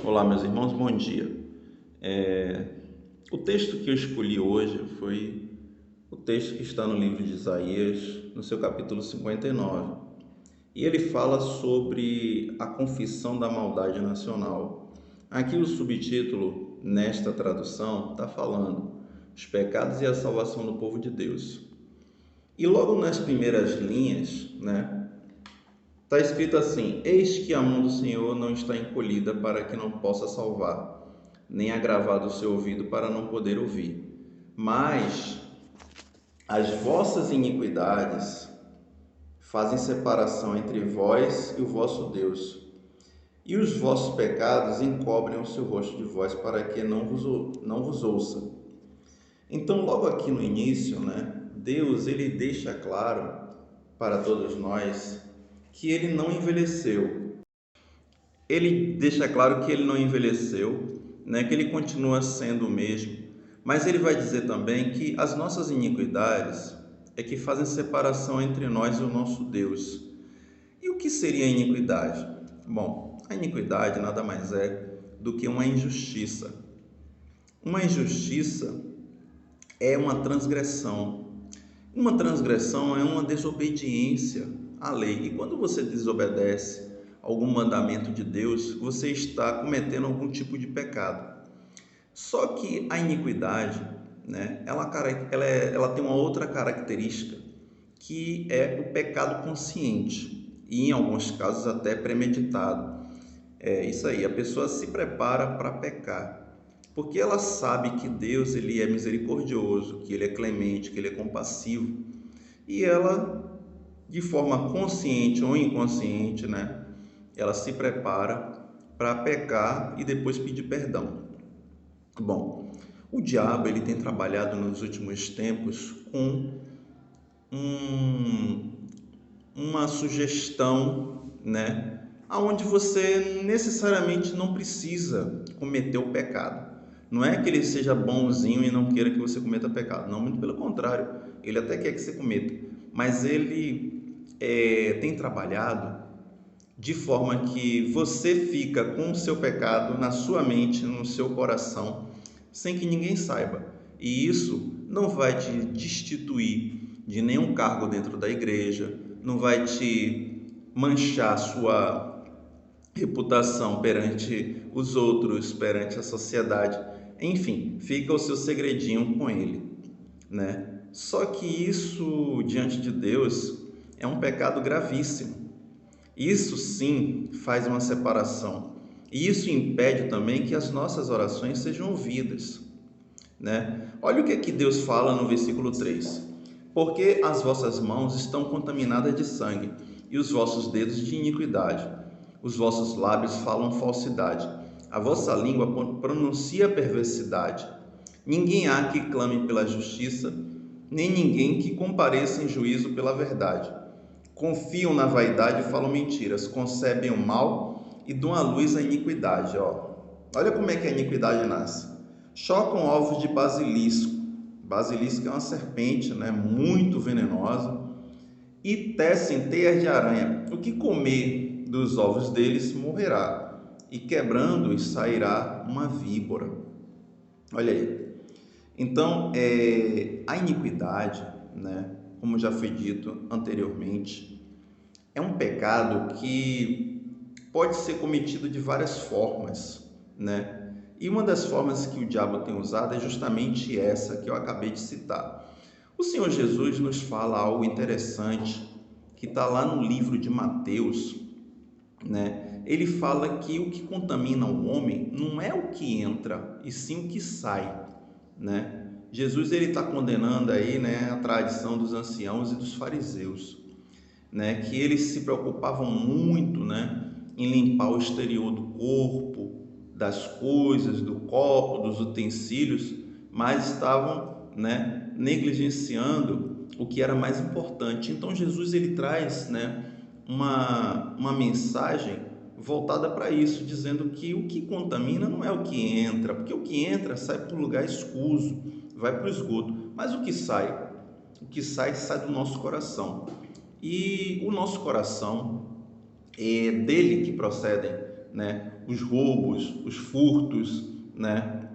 Olá, meus irmãos, bom dia. O texto que eu escolhi hoje foi o texto que está no livro de Isaías, no seu capítulo 59. E ele fala sobre a confissão da maldade nacional. Aqui o subtítulo, nesta tradução, está falando os pecados e a salvação do povo de Deus. E logo nas primeiras linhas, está escrito assim: Eis que a mão do Senhor não está encolhida para que não possa salvar, nem agravado o seu ouvido para não poder ouvir. Mas as vossas iniquidades fazem separação entre vós e o vosso Deus, e os vossos pecados encobrem o seu rosto de vós para que não vos ouça. Então, logo aqui no início, Deus ele deixa claro para todos nós que ele não envelheceu. Ele deixa claro que ele não envelheceu, que ele continua sendo o mesmo, mas ele vai dizer também que as nossas iniquidades é que fazem separação entre nós e o nosso Deus. E o que seria a iniquidade? Bom, a iniquidade nada mais é do que uma injustiça. Uma injustiça é uma transgressão. Uma transgressão é uma desobediência à lei. E quando você desobedece algum mandamento de Deus, você está cometendo algum tipo de pecado. Só que a iniquidade, ela tem uma outra característica, que é o pecado consciente e em alguns casos até premeditado. É isso aí, a pessoa se prepara para pecar, porque ela sabe que Deus ele é misericordioso, que ele é clemente, que ele é compassivo, e ela, de forma consciente ou inconsciente, ela se prepara para pecar e depois pedir perdão. Bom, o diabo ele tem trabalhado nos últimos tempos com uma sugestão, aonde você necessariamente não precisa cometer o pecado. Não é que ele seja bonzinho e não queira que você cometa pecado. Não, muito pelo contrário. Ele até quer que você cometa. Mas ele tem trabalhado de forma que você fica com o seu pecado na sua mente, no seu coração, sem que ninguém saiba. E isso não vai te destituir de nenhum cargo dentro da igreja, não vai te manchar sua reputação perante os outros, perante a sociedade. Enfim, fica o seu segredinho com ele, Só que isso, diante de Deus, é um pecado gravíssimo. Isso sim faz uma separação. E isso impede também que as nossas orações sejam ouvidas, Olha o que Deus fala no versículo 3. Porque as vossas mãos estão contaminadas de sangue e os vossos dedos de iniquidade. Os vossos lábios falam falsidade. A vossa língua pronuncia perversidade. Ninguém há que clame pela justiça, nem ninguém que compareça em juízo pela verdade. Confiam na vaidade e falam mentiras, concebem o mal e dão à luz a iniquidade. Olha como é que a iniquidade nasce. Chocam ovos de basilisco. Basilisco é uma serpente, muito venenosa. E tecem teias de aranha. O que comer dos ovos deles morrerá, e quebrando-os sairá uma víbora. Olha aí. Então, a iniquidade, como já foi dito anteriormente, é um pecado que pode ser cometido de várias formas, E uma das formas que o diabo tem usado é justamente essa que eu acabei de citar. O Senhor Jesus nos fala algo interessante que está lá no livro de Mateus, Ele fala que o que contamina o homem não é o que entra, e sim o que sai, Jesus ele está condenando aí, a tradição dos anciãos e dos fariseus, que eles se preocupavam muito, em limpar o exterior do corpo, das coisas, do copo, dos utensílios, mas estavam, negligenciando o que era mais importante. Então Jesus ele traz, uma mensagem voltada para isso, dizendo que o que contamina não é o que entra, porque o que entra sai para o lugar escuso, vai para o esgoto, mas o que sai? O que sai do nosso coração. E o nosso coração, é dele que procedem, né? Os roubos, os furtos, né?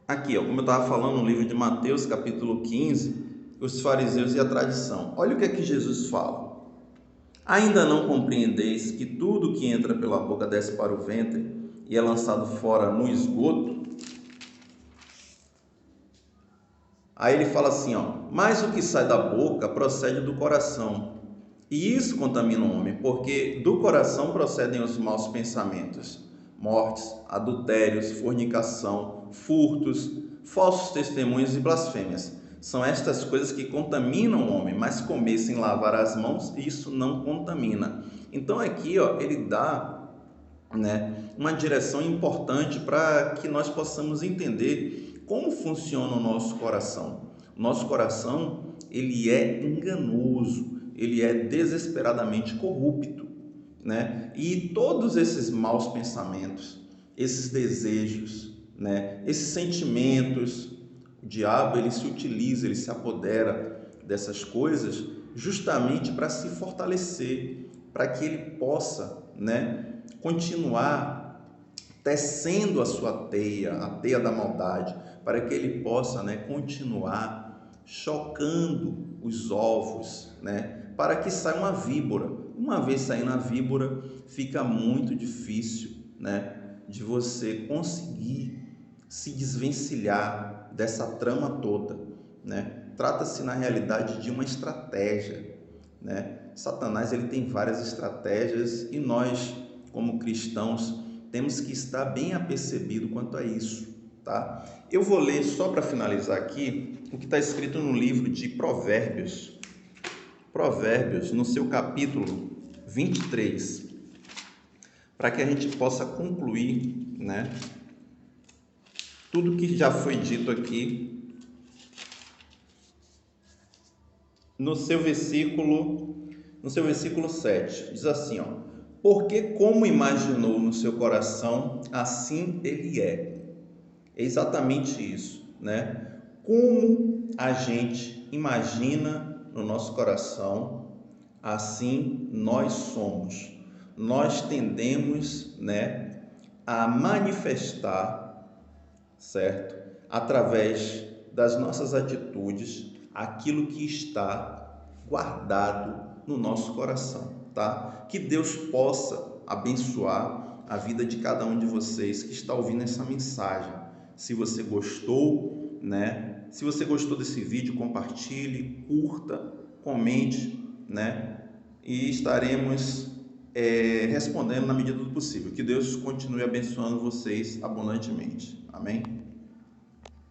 Aqui, ó, como eu estava falando no livro de Mateus, capítulo 15, os fariseus e a tradição. Olha o que é que Jesus fala. Ainda não compreendeis que tudo que entra pela boca desce para o ventre e é lançado fora no esgoto? Aí ele fala assim, ó, mas o que sai da boca procede do coração, e isso contamina o homem, porque do coração procedem os maus pensamentos, mortes, adultérios, fornicação, furtos, falsos testemunhos e blasfêmias. São estas coisas que contaminam o homem, mas comer sem lavar as mãos, isso não contamina. Então aqui, ó, ele dá, né, uma direção importante para que nós possamos entender como funciona o nosso coração. O nosso coração, ele é enganoso, ele é desesperadamente corrupto, né? E todos esses maus pensamentos, esses desejos, né, esses sentimentos, o diabo, ele se utiliza, ele se apodera dessas coisas justamente para se fortalecer, para que ele possa, né, continuar tecendo a sua teia, a teia da maldade, para que ele possa, né, continuar chocando os ovos, né, para que saia uma víbora. Uma vez saindo a víbora, fica muito difícil, né, de você conseguir se desvencilhar dessa trama toda, né? Trata-se na realidade de uma estratégia, né? Satanás, ele tem várias estratégias e nós, como cristãos, temos que estar bem apercebido quanto a isso, tá? Eu vou ler só para finalizar aqui o que está escrito no livro de Provérbios. Provérbios, no seu capítulo 23, para que a gente possa concluir, né, tudo que já foi dito aqui no seu versículo 7. Diz assim, ó: porque como imaginou no seu coração, assim ele é. É exatamente isso, né? Como a gente imagina no nosso coração, assim nós somos. Nós tendemos, né, a manifestar, certo? Através das nossas atitudes, aquilo que está guardado no nosso coração, tá? Que Deus possa abençoar a vida de cada um de vocês que está ouvindo essa mensagem. Se você gostou, né? Se você gostou desse vídeo, compartilhe, curta, comente, né? E estaremos respondendo na medida do possível. Que Deus continue abençoando vocês abundantemente. Amém?